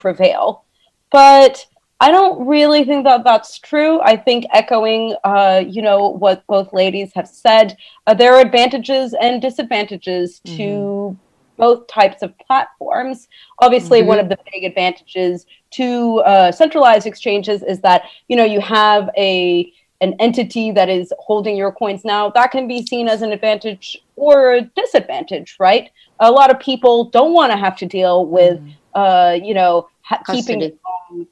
prevail. But I don't really think that that's true. I think echoing, what both ladies have said, there are advantages and disadvantages to both types of platforms. Obviously, one of the big advantages to centralized exchanges is that, you have an entity that is holding your coins now. That can be seen as an advantage or a disadvantage, right? A lot of people don't want to have to deal with, keeping their own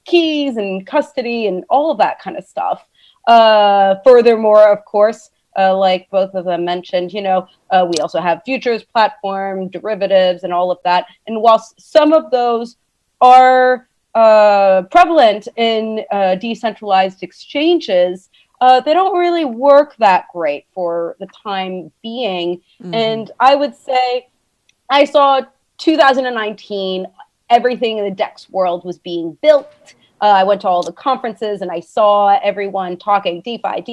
keys and custody and all of that kind of stuff. Furthermore, of course, like both of them mentioned, we also have futures platform, derivatives, and all of that. And whilst some of those are prevalent in decentralized exchanges, they don't really work that great for the time being. And I would say I saw 2019, everything in the DEX world was being built. I went to all the conferences and I saw everyone talking DeFi.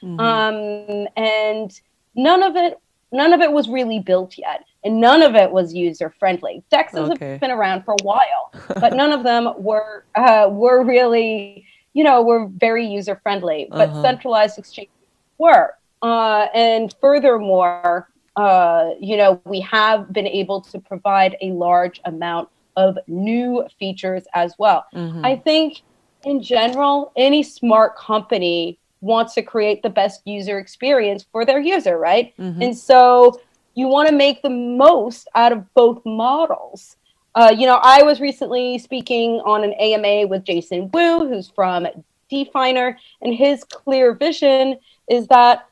And none of it was really built yet. And none of it was user friendly. DEXs have been around for a while, but none of them were really, were very user friendly. But centralized exchanges were. And furthermore, we have been able to provide a large amount of new features as well. I think in general, any smart company wants to create the best user experience for their user, right? And so you want to make the most out of both models. I was recently speaking on an AMA with Jason Wu, who's from Definer, and his clear vision is that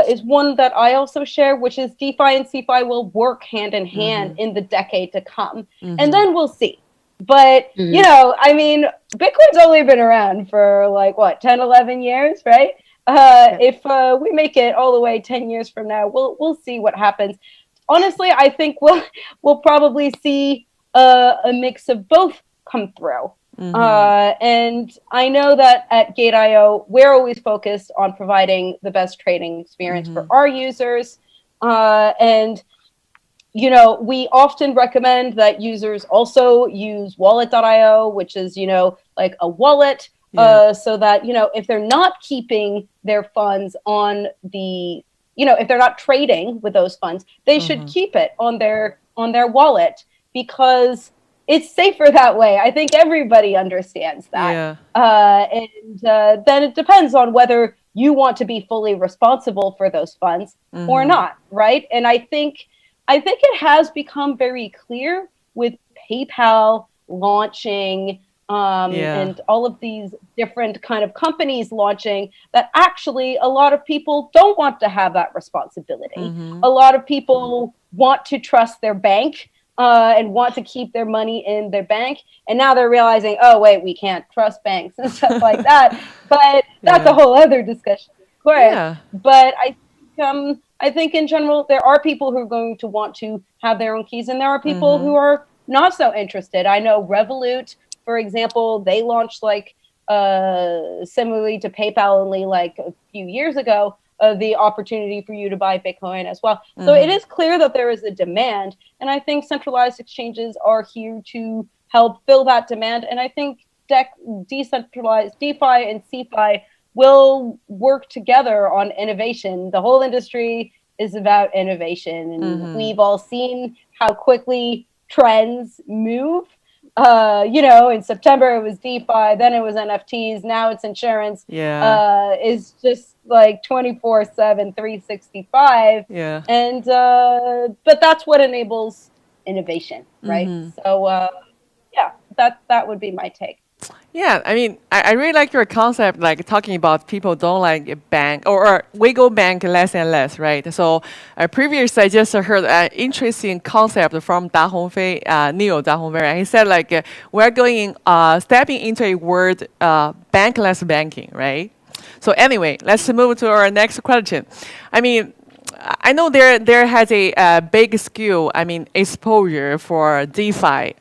is one that I also share, which is DeFi and CeFi will work hand in hand in the decade to come. And then we'll see. But, Bitcoin's only been around for 10, 11 years, right? If we make it all the way 10 years from now, we'll see what happens. Honestly, I think we'll probably see a mix of both come through. And I know that at Gate.io, we're always focused on providing the best trading experience for our users. And we often recommend that users also use wallet.io, which is, like a wallet, so that, if they're not keeping their funds on the, if they're not trading with those funds, they should keep it on their wallet, because it's safer that way. I think everybody understands that. And then it depends on whether you want to be fully responsible for those funds or not, right? And I think it has become very clear with PayPal launching and all of these different kind of companies launching that actually a lot of people don't want to have that responsibility. A lot of people want to trust their bank and want to keep their money in their bank. And now they're realizing, oh, wait, we can't trust banks and stuff like that. But that's a whole other discussion, of course. But I think in general, there are people who are going to want to have their own keys, and there are people who are not so interested. I know Revolut, for example, they launched similarly to PayPal only a few years ago, the opportunity for you to buy Bitcoin as well. So it is clear that there is a demand, and I think centralized exchanges are here to help fill that demand. And I think decentralized DeFi and CeFi will work together on innovation. The whole industry is about innovation, and we've all seen how quickly trends move. In September it was DeFi, then it was NFTs, now it's insurance. Is just 24/7, 365. And but that's what enables innovation, right? So that would be my take. Yeah, I mean, I really like your concept, talking about people don't like bank or wiggle bank less and less, right? So previously, I just heard an interesting concept from Da Hongfei, Neil Da Hongfei, and he said we're going stepping into a world bankless banking, right? So anyway, let's move to our next question. I mean, I know there has a big skill, exposure for DeFi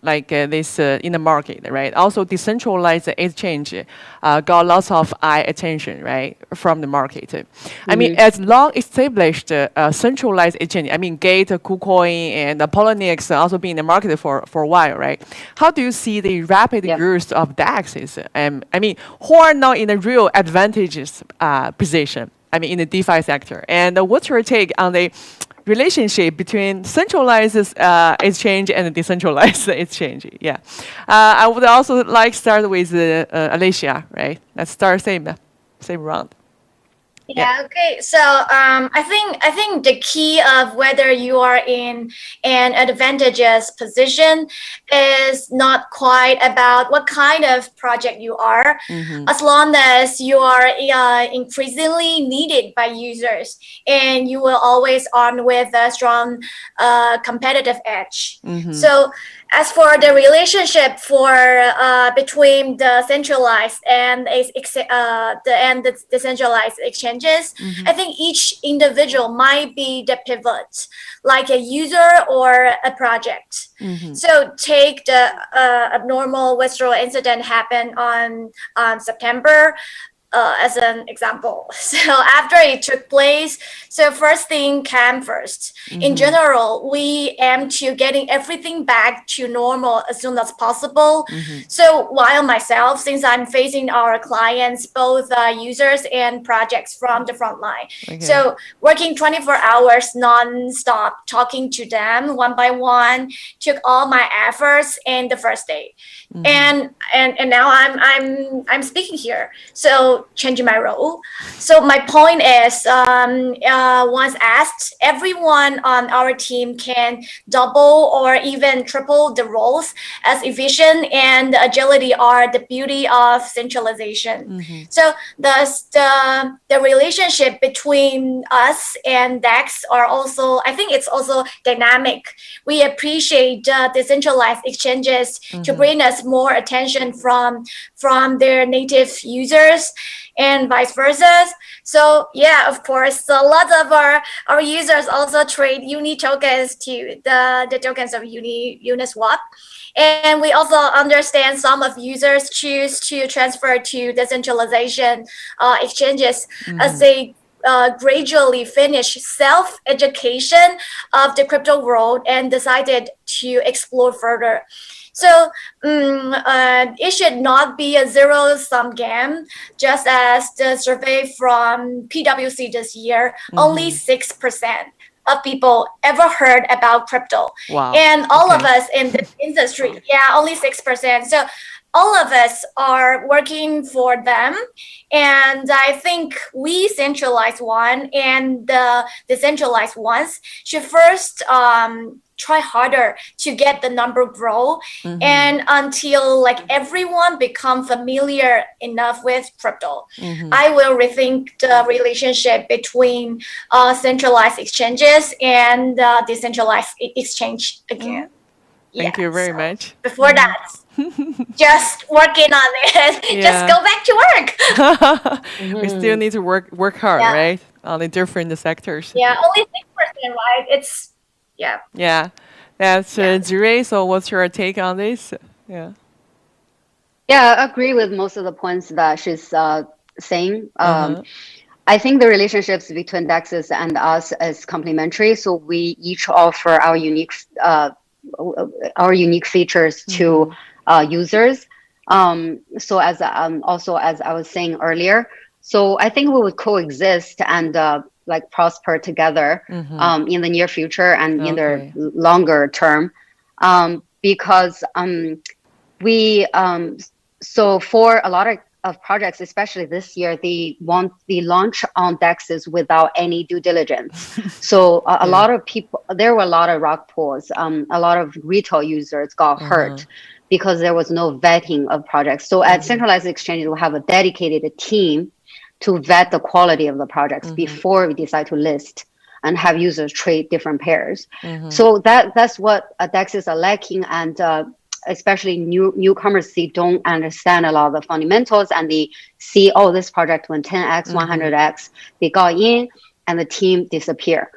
like this in the market, right? Also, decentralized exchange got lots of eye attention, right, from the market. I mean, as long established centralized exchange, I mean, Gate, KuCoin, and Poloniex also been in the market for a while, right? How do you see the rapid growth of DEXs? I mean, who are now in a real advantageous position? I mean, in the DeFi sector. And what's your take on the relationship between centralized exchange and decentralized exchange? Yeah, I would also like start with Alicia, right? Let's start same round. Yeah. Okay. So I think the key of whether you are in an advantageous position is not quite about what kind of project you are, as long as you are increasingly needed by users, and you will always armed with a strong competitive edge. So as for the relationship for between the centralized and the decentralized exchanges, I think each individual might be the pivot, like a user or a project. So take the abnormal withdrawal incident happened on September. As an example. So after it took place, so first thing came first. In general, we aim to getting everything back to normal as soon as possible. So while myself, since I'm facing our clients, both users and projects from the front line. So working 24 hours non-stop, talking to them one by one, took all my efforts in the first day. And now I'm speaking here. So changing my role. So my point is, once asked, everyone on our team can double or even triple the roles, as efficient and agility are the beauty of centralization. So thus the relationship between us and DEX are also, I think it's also dynamic. We appreciate decentralized exchanges to bring us more attention from their native users and vice versa. So yeah, of course, a lot of our users also trade Uni tokens to the tokens of Uniswap. And we also understand some of users choose to transfer to decentralization exchanges as they gradually finish self-education of the crypto world and decided to explore further. So it should not be a zero-sum game. Just as the survey from PwC this year, only 6% of people ever heard about crypto. Wow. And all of us in this industry, only 6%. So all of us are working for them. And I think we centralized one and the decentralized ones should first try harder to get the number grow, and until like everyone become familiar enough with crypto, I will rethink the relationship between centralized exchanges and decentralized exchange again. Thank you very much. Before that, just working on it. Just go back to work. We still need to work hard, right? On the different sectors. Yeah, only 6%, right? It's Yeah, that's Jure. So, what's your take on this? Yeah, I agree with most of the points that she's saying. I think the relationships between DEXs and us is complementary. So we each offer our unique features to users. So as also as I was saying earlier, so I think we would coexist and like prosper together in the near future and in the longer term, because we so for a lot of projects, especially this year, they want the launch on DEXs without any due diligence. So a lot of people, there were a lot of rug pulls. A lot of retail users got hurt because there was no vetting of projects. So at Centralized Exchanges, we have a dedicated team to vet the quality of the projects before we decide to list and have users trade different pairs. So that's what DEXs are lacking, and especially newcomers don't understand a lot of the fundamentals, and they see, oh, this project went 10x, 100x, they got in and the team disappear.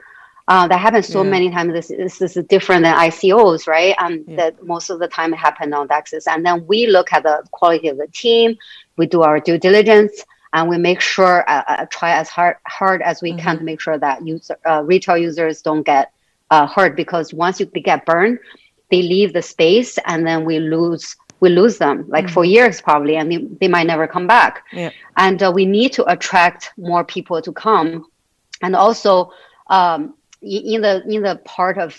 That happens so many times. This is different than ICOs, right? That most of the time it happened on DEXs. And then we look at the quality of the team, we do our due diligence, and we make sure, try as hard as we can to make sure that retail users don't get hurt, because once they get burned, they leave the space, and then we lose them like for years probably, and they might never come back. And we need to attract more people to come. And also in the part of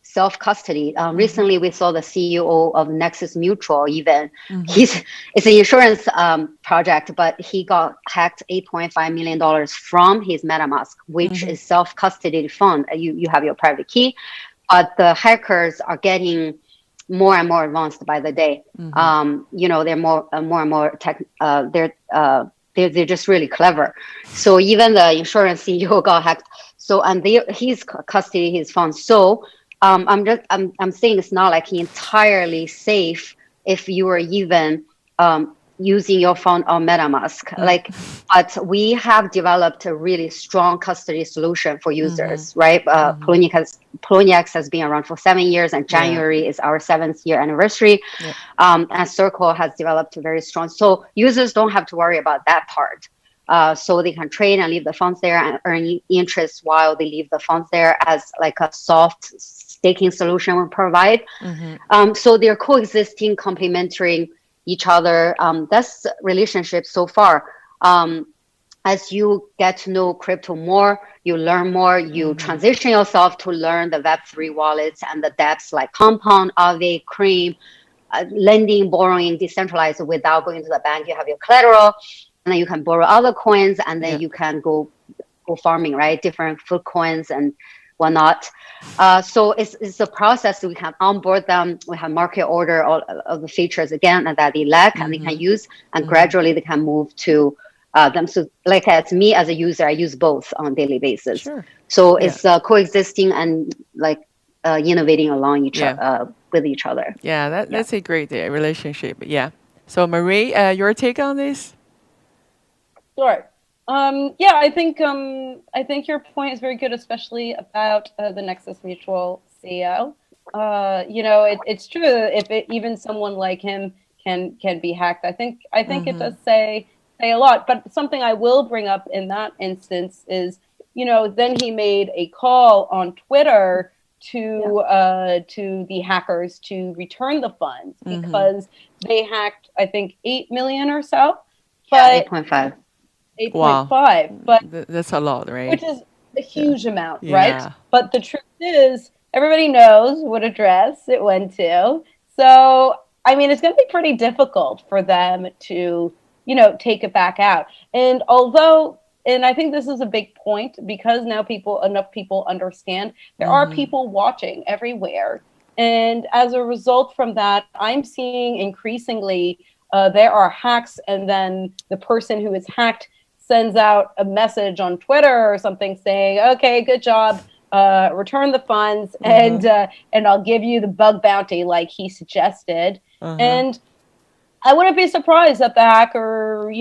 self-custody, recently we saw the CEO of Nexus Mutual. Even it's an insurance project, but he got hacked $8.5 million from his MetaMask, which is self-custody fund. You have your private key, but the hackers are getting more and more advanced by the day. They're more and more tech. They're just really clever. So even the insurance CEO got hacked. So he's custody his funds. So I'm saying it's not like entirely safe if you are even using your phone on MetaMask. But we have developed a really strong custody solution for users, right? Poloniex has been around for 7 years, and January is our 7th year anniversary. And Circle has developed a very strong. So users don't have to worry about that part. So they can trade and leave the funds there and earn interest while they leave the funds there, as like a soft staking solution we provide. So they're coexisting, complementing each other. That's relationship so far. As you get to know crypto more, you learn more, you transition yourself to learn the Web3 wallets and the dApps like Compound, Aave, Cream, lending, borrowing, decentralized without going to the bank. You have your collateral, and then you can borrow other coins, and then you can go farming, right? Different food coins and whatnot. So it's a process. We can onboard them. We have market order all of the features again that they lack and they can use, and gradually they can move to them. So like as me as a user, I use both on a daily basis. So it's coexisting and like innovating along with each other. That's a great relationship. So Marie, your take on this? Sure. I think your point is very good, especially about the Nexus Mutual CEO. It's true if even someone like him can be hacked. I think it does say a lot. But something I will bring up in that instance is, then he made a call on Twitter to the hackers to return the funds because they hacked, I think, 8 million or so. But 8.5. 8.5, but that's a lot, right? Which is a huge amount, right? But the truth is, everybody knows what address it went to. So, I mean, it's going to be pretty difficult for them to, take it back out. And I think this is a big point, because now enough people understand there are people watching everywhere. And as a result from that, I'm seeing increasingly there are hacks, and then the person who is hacked sends out a message on Twitter or something saying, okay, good job, return the funds, and I'll give you the bug bounty like he suggested. And I wouldn't be surprised that the hacker,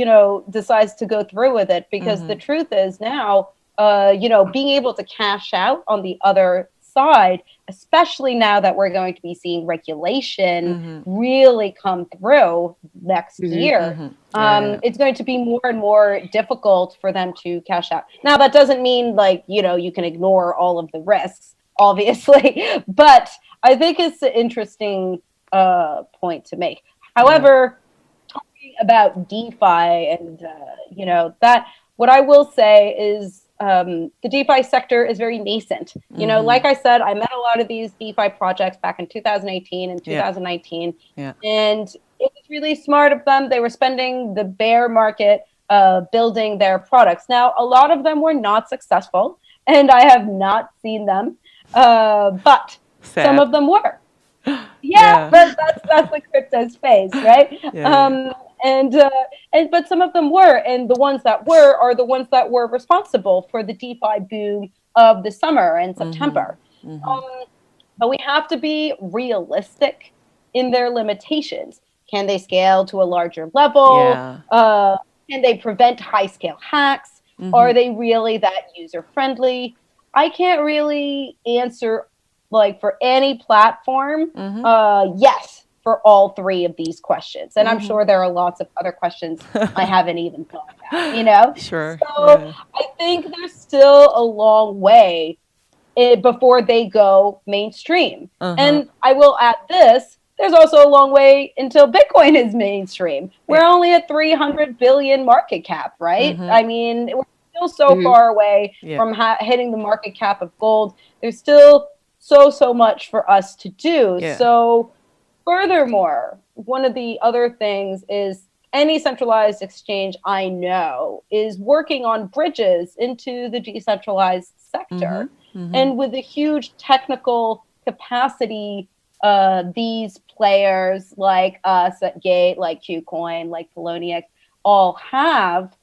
decides to go through with it, because the truth is now, being able to cash out on the other side, especially now that we're going to be seeing regulation really come through next year, it's going to be more and more difficult for them to cash out. Now, that doesn't mean you can ignore all of the risks, obviously, but I think it's an interesting point to make. However, talking about DeFi and, that, what I will say is, the DeFi sector is very nascent. Like I said, I met a lot of these DeFi projects back in 2018 and 2019, and it was really smart of them. They were spending the bear market building their products. Now, a lot of them were not successful, and I have not seen them, but some of them were. But that's the crypto space, right? But some of them were, and the ones that were are the ones that were responsible for the DeFi boom of the summer and September. But we have to be realistic in their limitations. Can they scale to a larger level? Can they prevent high-scale hacks? Are they really that user-friendly? I can't really answer like for any platform. Yes, for all three of these questions, and I'm sure there are lots of other questions I haven't even thought about. You know, Sure. so I think there's still a long way before they go mainstream. And I will add this. There's also a long way until Bitcoin is mainstream. We're only at 300 billion market cap, right? I mean, we're still so far away from hitting the market cap of gold. There's still so much for us to do. So furthermore, one of the other things is any centralized exchange I know is working on bridges into the decentralized sector. And with a huge technical capacity, these players like us at Gate, like KuCoin, like Poloniex, all have,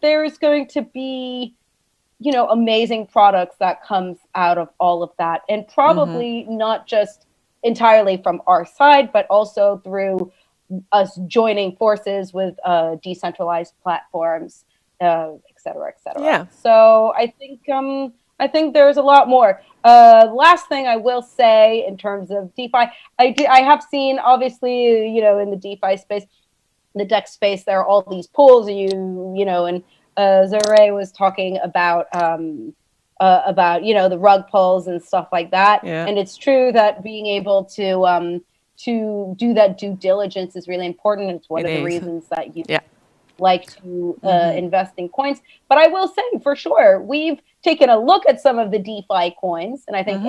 there's going to be, you know, amazing products that comes out of all of that. And probably not just entirely from our side, but also through us joining forces with decentralized platforms, et cetera, et cetera. Yeah. So I think there's a lot more. Last thing I will say in terms of DeFi, I have seen, obviously, you know, in the DeFi space, the DEX space, there are all these pools. You know, and Zure was talking about you know, the rug pulls and stuff like that. And it's true that being able to do that due diligence is really important. It's one of the reasons that you like to invest in coins. But I will say for sure, we've taken a look at some of the DeFi coins, and I think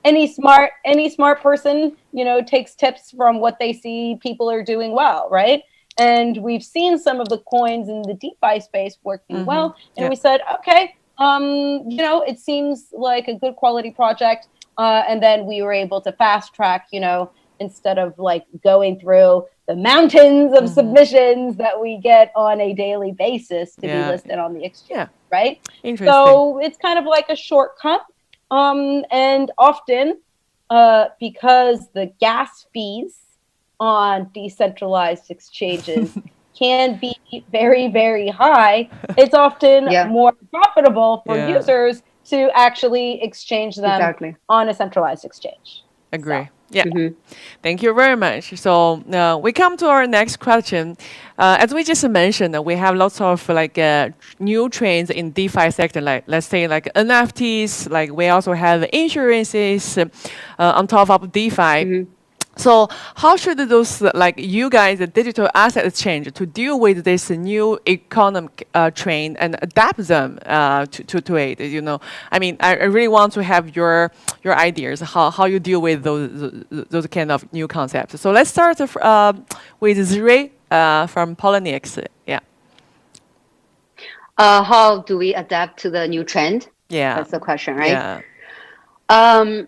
any smart person, you know, takes tips from what they see people are doing well, right? And we've seen some of the coins in the DeFi space working well, and we said, okay, you know, it seems like a good quality project, and then we were able to fast track, you know, instead of like going through the mountains of submissions that we get on a daily basis to be listed on the exchange, right? Interesting. So it's kind of like a shortcut. And often, because the gas fees on decentralized exchanges can be very, very high, it's often more profitable for users to actually exchange them on a centralized exchange. Agree. So. Yeah. Thank you very much. So we come to our next question. As we just mentioned, we have lots of like new trends in DeFi sector, like let's say like NFTs, like we also have insurances on top of DeFi. So how should those, like you guys, the digital asset exchange, to deal with this new economic trend and adapt them to it? You know, I mean, I really want to have your ideas how you deal with those kind of new concepts. So let's start with Zure from Poloniex. Yeah. How do we adapt to the new trend? Yeah, that's the question, right? Yeah. From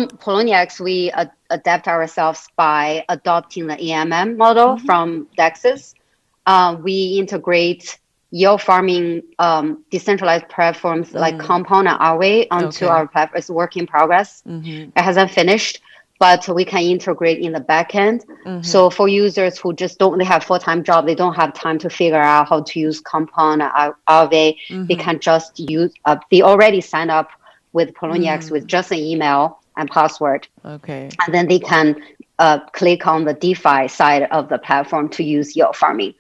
Poloniex, we adapt ourselves by adopting the EMM model from DEXs. We integrate yield farming decentralized platforms like Compound and Aave onto our platform. It's a work in progress. It hasn't finished, but we can integrate in the back end. So for users who just they have full-time job, they don't have time to figure out how to use Compound and Aave, they can just use, they already signed up with Poloniex with just an email and password. And then they can click on the DeFi side of the platform to use yield farming.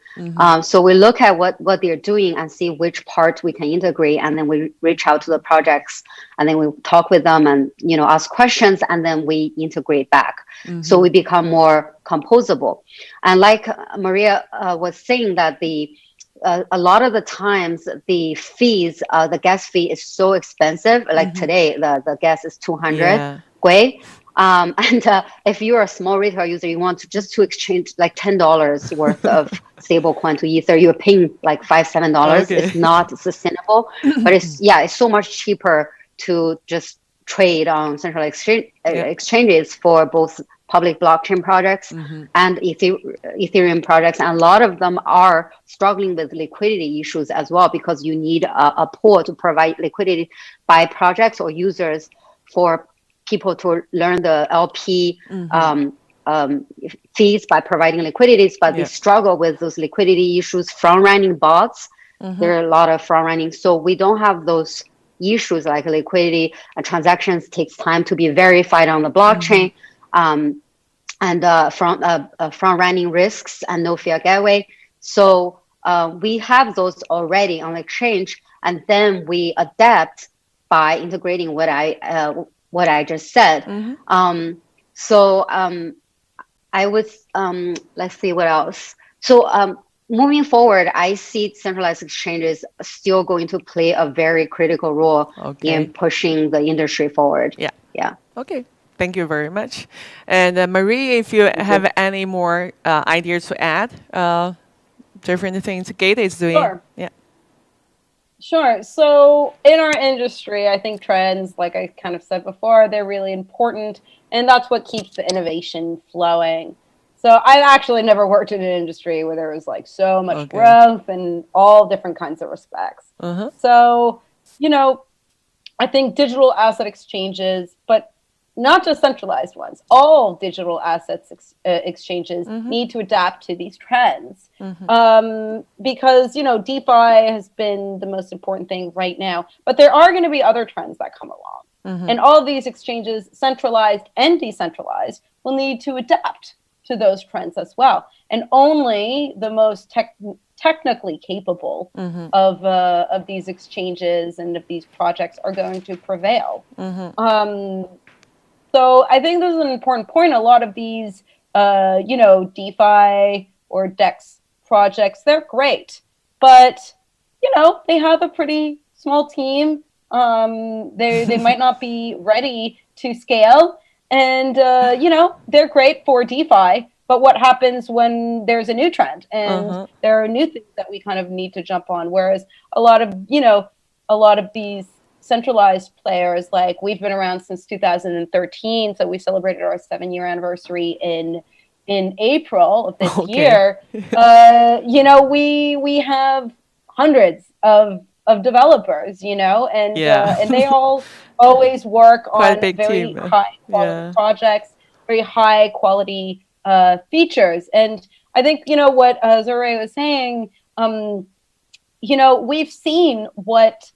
So we look at what they're doing and see which part we can integrate, and then we reach out to the projects, and then we talk with them and, you know, ask questions, and then we integrate back. So we become more composable. And like Maria was saying, that a lot of the times the fees, the gas fee is so expensive. Like today, the gas is 200 Gui. And if you're a small retail user, you want to exchange like $10 worth of stablecoin to Ether, you're paying like $5-7. It's not sustainable, but it's so much cheaper to just trade on central exchanges for both public blockchain projects and Ethereum projects. And a lot of them are struggling with liquidity issues as well, because you need a pool to provide liquidity by projects or users for people to learn the LP fees by providing liquidities, but they struggle with those liquidity issues, front-running bots. There are a lot of front-running. So we don't have those issues like liquidity and transactions takes time to be verified on the blockchain. And front-running risks and no fiat gateway. So we have those already on the exchange, and then we adapt by integrating what I just said. I was let's see what else. So moving forward, I see centralized exchanges still going to play a very critical role in pushing the industry forward. Yeah. Okay. Thank you very much. And Marie, if you have any more ideas to add, different things Gate is doing. Sure. Yeah. Sure. So in our industry, I think trends, like I kind of said before, they're really important, and that's what keeps the innovation flowing. So I've actually never worked in an industry where there was like so much growth in all different kinds of respects. So, I think digital asset exchanges, but not just centralized ones, all digital assets exchanges need to adapt to these trends. Because, DeFi has been the most important thing right now, but there are going to be other trends that come along. And all of these exchanges, centralized and decentralized, will need to adapt to those trends as well. And only the most technically capable of these exchanges and of these projects are going to prevail. So I think this is an important point. A lot of these, DeFi or DEX projects, they're great, but, they have a pretty small team. They might not be ready to scale, and, they're great for DeFi, but what happens when there's a new trend and there are new things that we kind of need to jump on? Whereas a lot of these centralized players, like we've been around since 2013, so we celebrated our 7-year anniversary in April of this year. We have hundreds of developers, and they all always work on very high quality projects, very high quality features. And I think what Zure was saying, we've seen what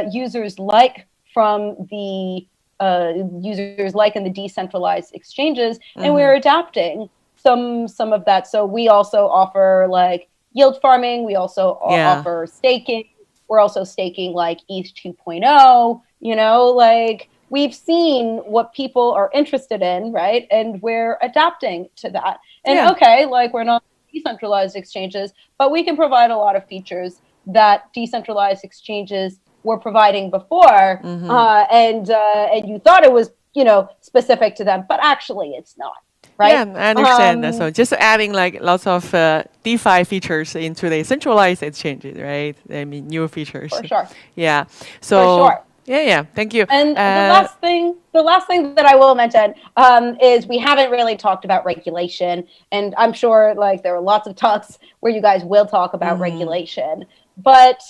users like from the users like in the decentralized exchanges, and we're adapting some of that. So we also offer like yield farming. We also offer staking. We're also staking like ETH 2.0. Like we've seen what people are interested in, right? And we're adapting to that. And like we're not decentralized exchanges, but we can provide a lot of features that decentralized exchanges were providing before, and you thought it was, specific to them, but actually it's not, right? Yeah, I understand. So just adding like lots of DeFi features into the centralized exchanges, right? I mean, new features. For sure. Yeah. So. For sure. Yeah. Thank you. And the last thing that I will mention is we haven't really talked about regulation, and I'm sure like there are lots of talks where you guys will talk about regulation, but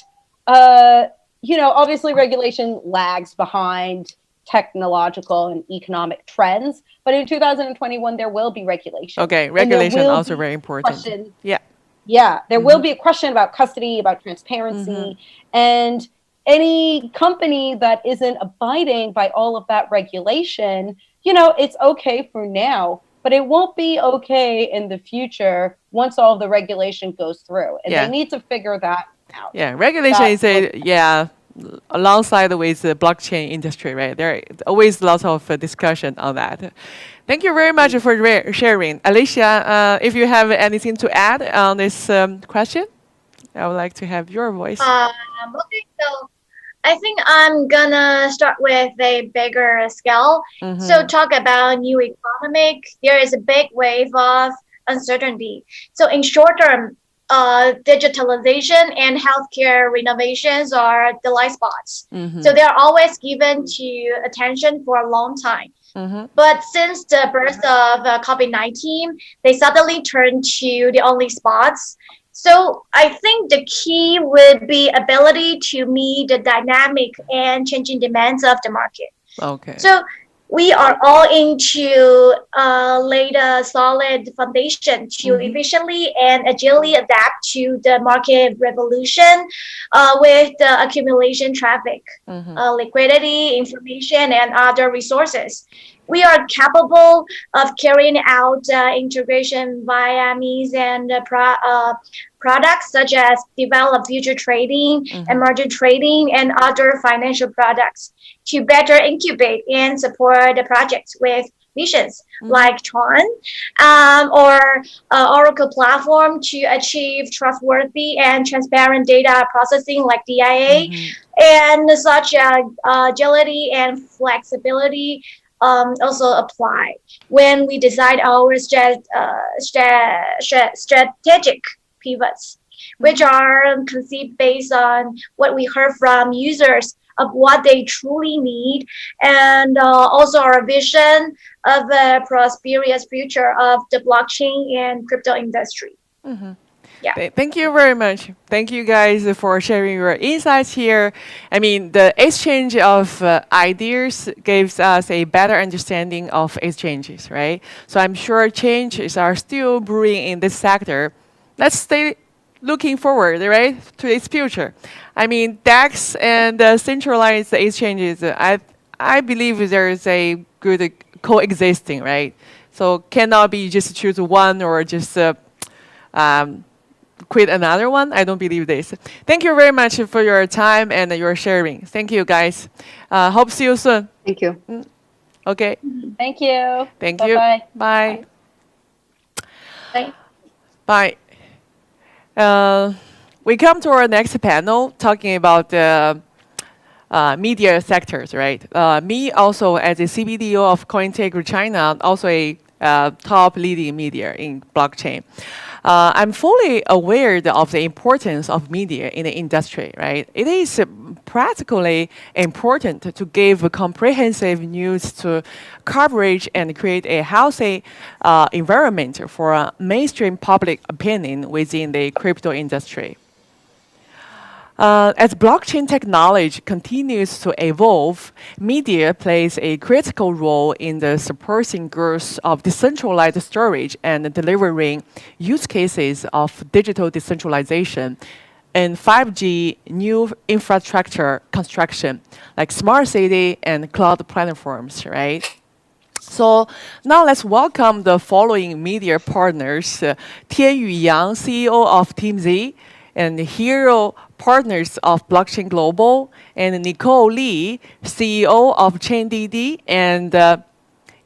obviously regulation lags behind technological and economic trends, but in 2021 there will be regulation. Okay, regulation also very important. There will be a question about custody, about transparency, and any company that isn't abiding by all of that regulation, it's okay for now, but it won't be okay in the future once all of the regulation goes through, and they need to figure that out. Yeah, regulation is alongside with the blockchain industry, right? There are always lots of discussion on that. Thank you very much for sharing. Alicia, if you have anything to add on this question, I would like to have your voice. Okay, so I think I'm gonna start with a bigger scale. So talk about new economic. There is a big wave of uncertainty. So in short term, digitalization and healthcare renovations are the light spots. So they're always given to attention for a long time. But since the birth of COVID-19, they suddenly turned to the only spots. So I think the key would be ability to meet the dynamic and changing demands of the market. Okay. So we are all into laid a solid foundation to efficiently and agilely adapt to the market revolution with the accumulation traffic, liquidity, information, and other resources. We are capable of carrying out integration via means and products such as develop future trading, emerging trading, and other financial products to better incubate and support the projects with visions like TRON or Oracle platform to achieve trustworthy and transparent data processing like DIA, and such agility and flexibility also apply when we decide our strategic pivots, which are conceived based on what we heard from users of what they truly need, and also our vision of a prosperous future of the blockchain and crypto industry. Yeah. Thank you very much. Thank you guys for sharing your insights here. I mean, the exchange of ideas gives us a better understanding of exchanges, right? So I'm sure changes are still brewing in this sector. Let's stay looking forward, right, to its future. I mean, DEX and centralized exchanges, I believe there is a good coexisting, right? So cannot be just choose one or just quit another one. I don't believe this. Thank you very much for your time and your sharing. Thank you, guys. Hope see you soon. Thank you. Okay. Thank you. Thank you. Bye-bye. Bye. Bye. Bye. We come to our next panel talking about the media sectors, right? Me also as a CBDO of CoinTech China, also a top leading media in blockchain. I'm fully aware of the importance of media in the industry, right? It is practically important to give comprehensive news to coverage and create a healthy environment for mainstream public opinion within the crypto industry. As blockchain technology continues to evolve, media plays a critical role in the supporting growth of decentralized storage and delivering use cases of digital decentralization and 5G new infrastructure construction, like smart city and cloud platforms, right? So now let's welcome the following media partners, Tianyu Yang, CEO of Team Z, and Hero Partners of Blockchain Global, and Nicole Lee, CEO of ChainDD, and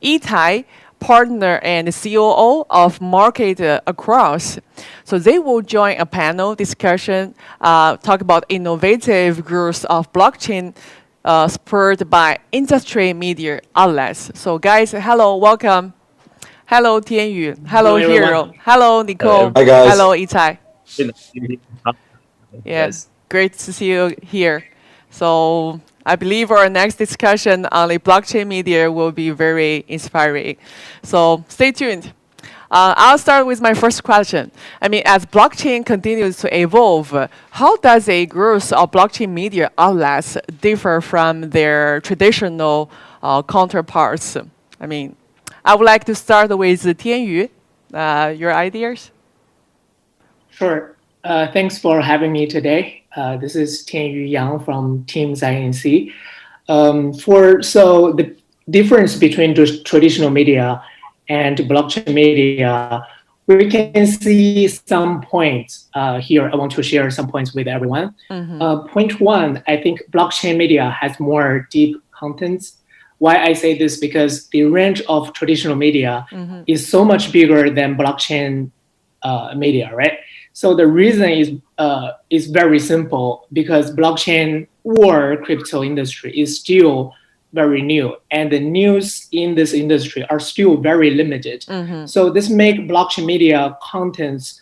Itai, partner and COO of Market Across. So they will join a panel discussion, talk about innovative growth of blockchain spurred by industry media outlets. So guys, hello, welcome. Hello, Tianyu. Hello, Hero. Hello, Nicole. Hi, guys. Hello, Itai. Yes, great to see you here. So I believe our next discussion on the blockchain media will be very inspiring. So stay tuned. I'll start with my first question. I mean, as blockchain continues to evolve, how does a growth of blockchain media outlets differ from their traditional counterparts? I mean, I would like to start with Tianyu. Your ideas? Sure. Thanks for having me today. This is Tianyu Yang from Team ZNC. So the difference between the traditional media and blockchain media, we can see some points here. I want to share some points with everyone. Point one, I think blockchain media has more deep contents. Why I say this? Because the range of traditional media is so much bigger than blockchain media, right? So the reason is very simple, because blockchain or crypto industry is still very new, and the news in this industry are still very limited. So this make blockchain media contents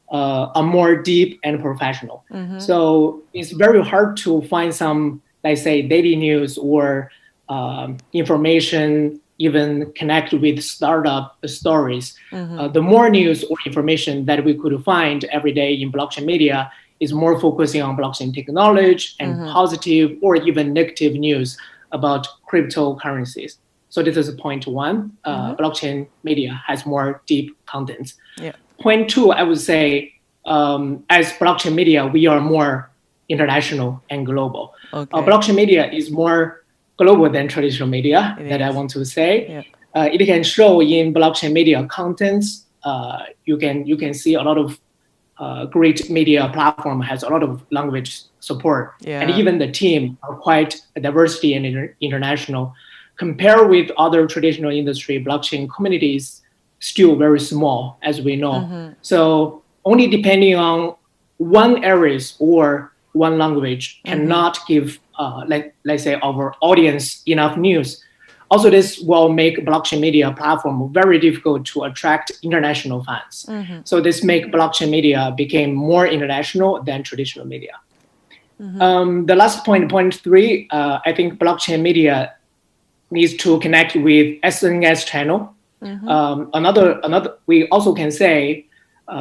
are more deep and professional. So it's very hard to find some, like say, daily news or information even connect with startup stories. The more news or information that we could find every day in blockchain media is more focusing on blockchain technology and positive or even negative news about cryptocurrencies. So this is point one. Blockchain media has more deep content. Yeah. Point two, I would say, as blockchain media, we are more international and global. Okay. Blockchain media is more global than traditional media, I want to say. Yeah. It can show in blockchain media contents. You can see a lot of great media platform has a lot of language support, and even the team are quite diversity and international. Compare with other traditional industry, blockchain communities still very small, as we know. So only depending on one areas or one language cannot give, let's say, our audience enough news. Also, this will make blockchain media platform very difficult to attract international fans. So this make blockchain media became more international than traditional media. The last point three, I think blockchain media needs to connect with SNS channel. Another, we also can say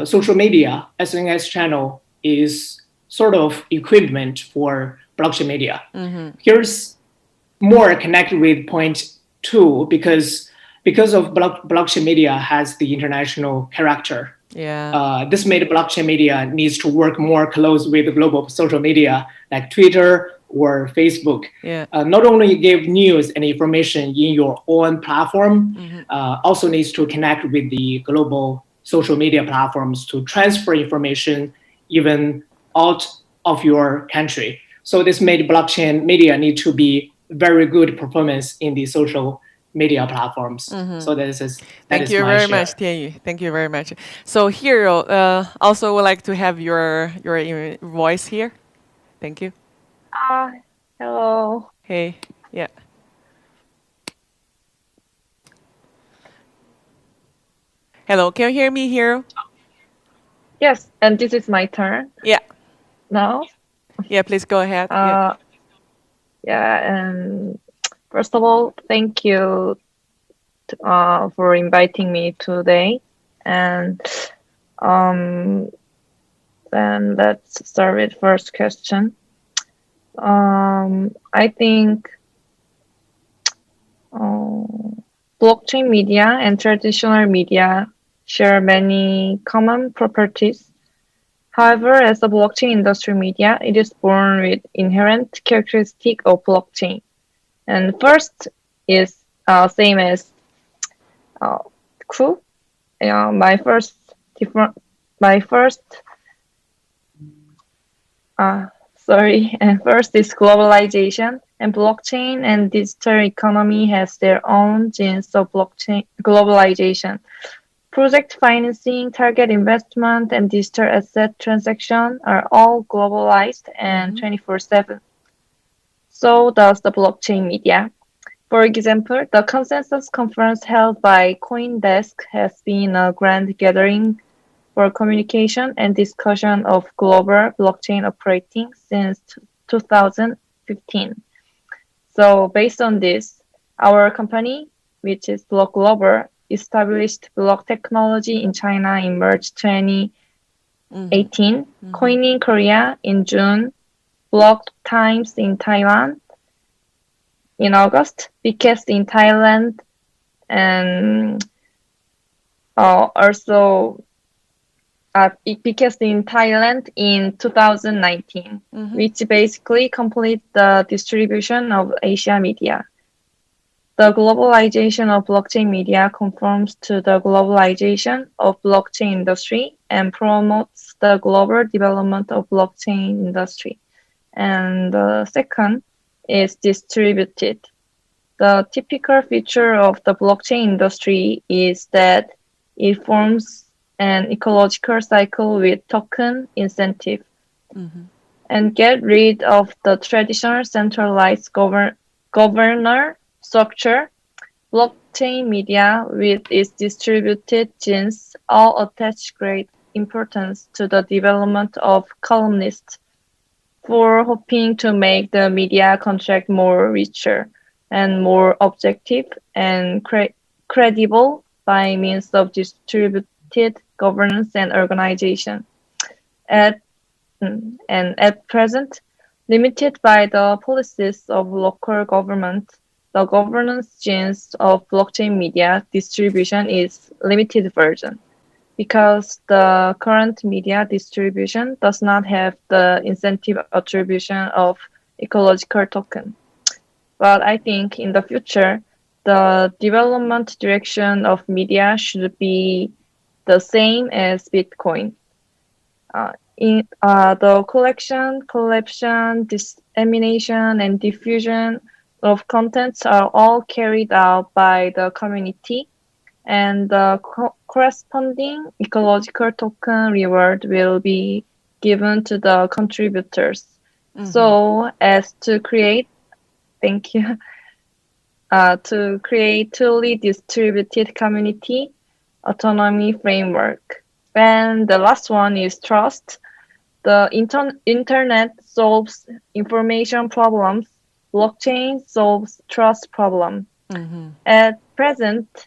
social media SNS channel is sort of equivalent for blockchain media. Here's more connected with point two because of blockchain media has the international character. This made blockchain media needs to work more close with global social media like Twitter or Facebook. Not only give news and information in your own platform, also needs to connect with the global social media platforms to transfer information even out of your country. So this made blockchain media need to be very good performance in the social media platforms. So Thank you very much, Tianyu. Thank you very much. So Hero, also would like to have your voice here. Thank you. Hello. Hey. Yeah. Hello, can you hear me, Hero? Yes, and this is my turn. Yeah. Now? Yeah, please go ahead. And first of all, thank you for inviting me today. And then let's start with first question. I think blockchain media and traditional media share many common properties. However, as a blockchain industry media, it is born with inherent characteristic of blockchain. And first is same as crew. My first is globalization, and blockchain and digital economy has their own genes of blockchain globalization. Project financing, target investment, and digital asset transaction are all globalized and 24/7. So does the blockchain media. For example, the consensus conference held by CoinDesk has been a grand gathering for communication and discussion of global blockchain operating since 2015. So based on this, our company, which is Block Global, established block technology in China in March 2018, Coin in Korea in June, Block Times in Taiwan in August, Bcast in Thailand, and also Bcast in Thailand in 2019, which basically complete the distribution of Asia media. The globalization of blockchain media conforms to the globalization of blockchain industry and promotes the global development of blockchain industry. And the second is distributed. The typical feature of the blockchain industry is that it forms an ecological cycle with token incentive and get rid of the traditional centralized governor structure. Blockchain media with its distributed genes all attach great importance to the development of columnists for hoping to make the media contract more richer and more objective and credible by means of distributed governance and organization. At present, limited by the policies of local government, the governance genes of blockchain media distribution is limited version because the current media distribution does not have the incentive attribution of ecological token. But I think in the future, the development direction of media should be the same as Bitcoin. The collection, dissemination, and diffusion of contents are all carried out by the community, and the corresponding ecological token reward will be given to the contributors. So as to create, thank you, to create truly distributed community autonomy framework. And the last one is trust. The internet solves information problems. Blockchain solves trust problem. At present,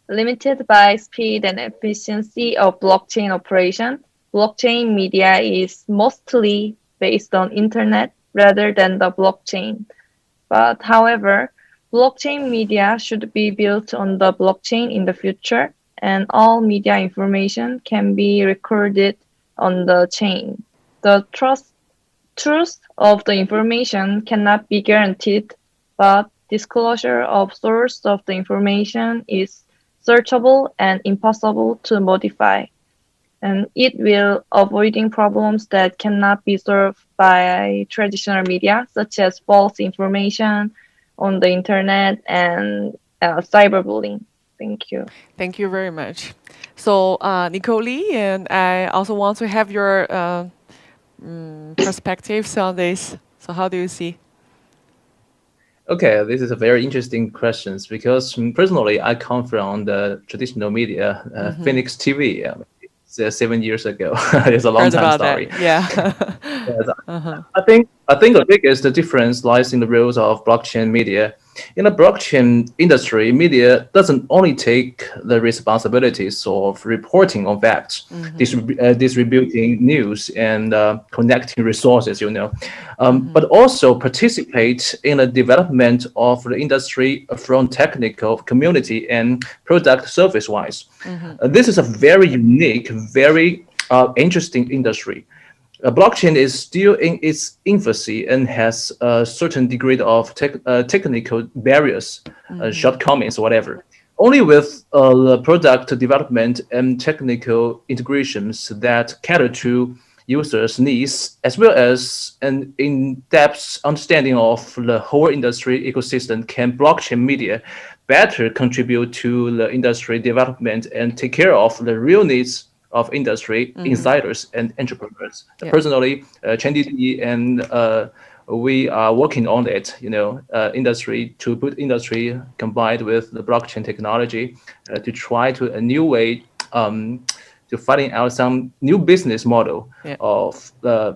limited by speed and efficiency of blockchain operation, blockchain media is mostly based on internet rather than the blockchain. But however, blockchain media should be built on the blockchain in the future, and all media information can be recorded on the chain. The truth of the information cannot be guaranteed, but disclosure of source of the information is searchable and impossible to modify. And it will avoiding problems that cannot be solved by traditional media, such as false information on the internet and cyberbullying. Thank you. Thank you very much. So, Nicole Lee, and I also want to have your perspectives on this. So, how do you see? Okay, this is a very interesting question because personally, I come from the traditional media, Phoenix TV. 7 years ago. It's a long time story. That. Yeah. I think the biggest difference lies in the roles of blockchain media. In the blockchain industry, media doesn't only take the responsibilities of reporting on facts, distributing news, and connecting resources, but also participate in the development of the industry from technical, community, and product service-wise. This is a very unique, very interesting industry. Blockchain is still in its infancy and has a certain degree of technical barriers, shortcomings, whatever. Only with the product development and technical integrations that cater to users' needs, as well as an in-depth understanding of the whole industry ecosystem, can blockchain media better contribute to the industry development and take care of the real needs of industry insiders and entrepreneurs. Yeah. Personally, ChanDD and we are working on it, industry to put industry combined with the blockchain technology to try to a new way to finding out some new business model of the,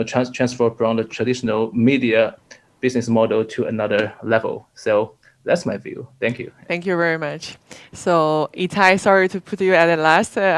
transfer from the traditional media business model to another level. So that's my view. Thank you. Thank you very much. So Itai, sorry to put you at the last.